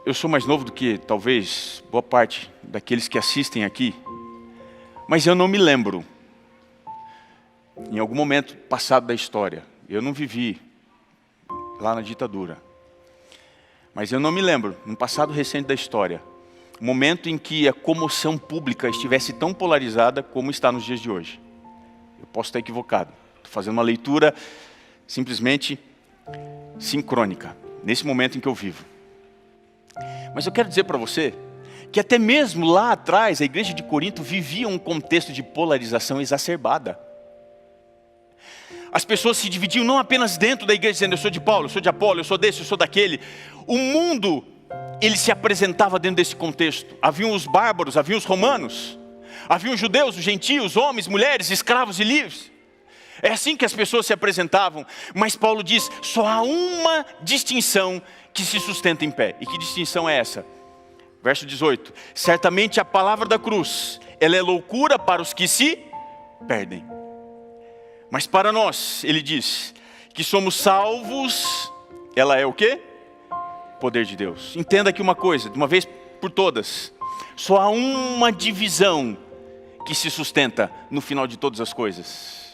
eu sou mais novo do que talvez boa parte daqueles que assistem aqui, mas eu não me lembro, em algum momento passado da história, eu não vivi lá na ditadura, mas eu não me lembro, no passado recente da história, o momento em que a comoção pública estivesse tão polarizada como está nos dias de hoje. Eu posso estar equivocado, estou fazendo uma leitura simplesmente sincrônica, nesse momento em que eu vivo. Mas eu quero dizer para você que até mesmo lá atrás, a igreja de Corinto vivia um contexto de polarização exacerbada. As pessoas se dividiam não apenas dentro da igreja, dizendo eu sou de Paulo, eu sou de Apolo, eu sou desse, eu sou daquele. O mundo, ele se apresentava dentro desse contexto. Haviam os bárbaros, haviam os romanos, haviam os judeus, os gentios, homens, mulheres, escravos e livres. É assim que as pessoas se apresentavam. Mas Paulo diz, só há uma distinção que se sustenta em pé. E que distinção é essa? Verso 18. Certamente a palavra da cruz, ela é loucura para os que se perdem. Mas para nós, ele diz, que somos salvos, ela é o quê? Poder de Deus. Entenda aqui uma coisa, de uma vez por todas. Só há uma divisão que se sustenta no final de todas as coisas.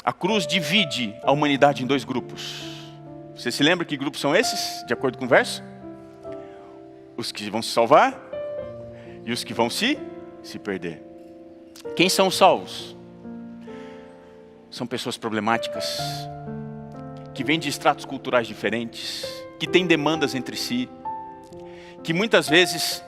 A cruz divide a humanidade em dois grupos. Você se lembra que grupos são esses, de acordo com o verso? Os que vão se salvar e os que vão se perder. Quem são os salvos? São pessoas problemáticas, que vêm de estratos culturais diferentes, que têm demandas entre si, que muitas vezes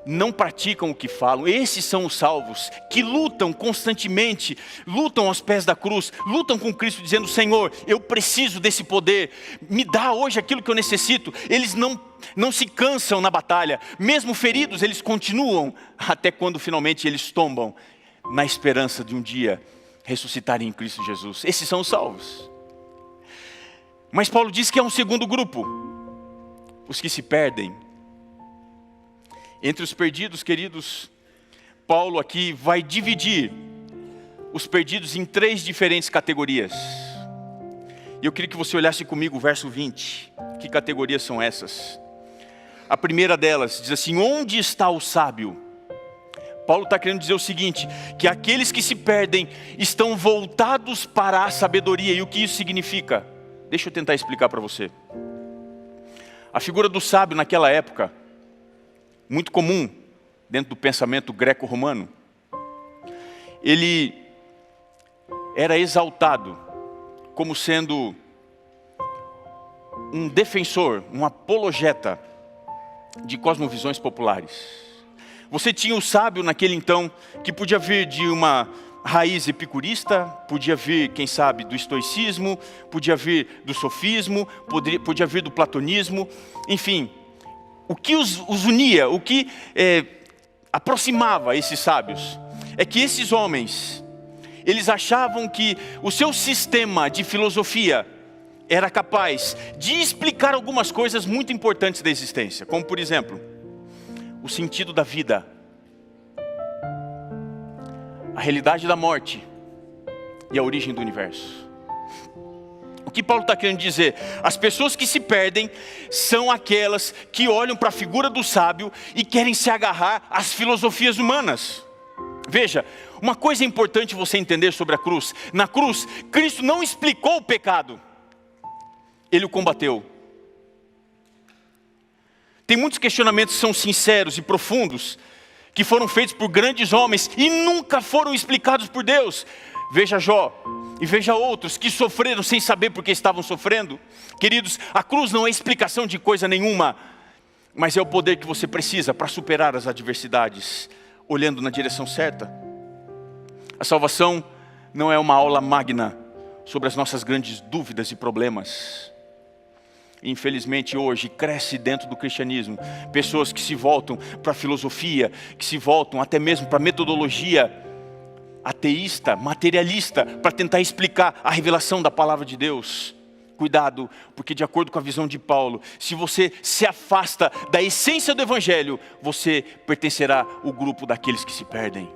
não praticam o que falam. Esses são os salvos, que lutam constantemente, lutam aos pés da cruz, lutam com Cristo dizendo, Senhor, eu preciso desse poder, me dá hoje aquilo que eu necessito. Eles não se cansam na batalha, mesmo feridos eles continuam, até quando finalmente eles tombam, na esperança de um dia ressuscitarem em Cristo Jesus. Esses são os salvos. Mas Paulo diz que há um segundo grupo, os que se perdem. Entre os perdidos, queridos, Paulo aqui vai dividir os perdidos em 3 diferentes categorias. E eu queria que você olhasse comigo o verso 20. Que categorias são essas? A primeira delas diz assim, onde está o sábio? Paulo está querendo dizer o seguinte, que aqueles que se perdem estão voltados para a sabedoria. E o que isso significa? Deixa eu tentar explicar para você. A figura do sábio naquela época, muito comum dentro do pensamento greco-romano, ele era exaltado como sendo um defensor, um apologeta de cosmovisões populares. Você tinha o sábio naquele então, que podia vir de uma raiz epicurista, podia vir, quem sabe, do estoicismo, podia vir do sofismo, podia vir do platonismo, enfim. O que os unia, o que aproximava esses sábios, é que esses homens, eles achavam que o seu sistema de filosofia era capaz de explicar algumas coisas muito importantes da existência, como por exemplo, o sentido da vida, a realidade da morte e a origem do universo. O que Paulo está querendo dizer? As pessoas que se perdem são aquelas que olham para a figura do sábio e querem se agarrar às filosofias humanas. Veja, uma coisa importante você entender sobre a cruz. Na cruz, Cristo não explicou o pecado, Ele o combateu. Tem muitos questionamentos que são sinceros e profundos, que foram feitos por grandes homens e nunca foram explicados por Deus. Veja Jó e veja outros que sofreram sem saber por que estavam sofrendo. Queridos, a cruz não é explicação de coisa nenhuma, mas é o poder que você precisa para superar as adversidades, olhando na direção certa. A salvação não é uma aula magna sobre as nossas grandes dúvidas e problemas. Infelizmente hoje cresce dentro do cristianismo pessoas que se voltam para a filosofia, que se voltam até mesmo para a metodologia ateísta, materialista, para tentar explicar a revelação da palavra de Deus. Cuidado, porque de acordo com a visão de Paulo, se você se afasta da essência do evangelho, você pertencerá ao grupo daqueles que se perdem.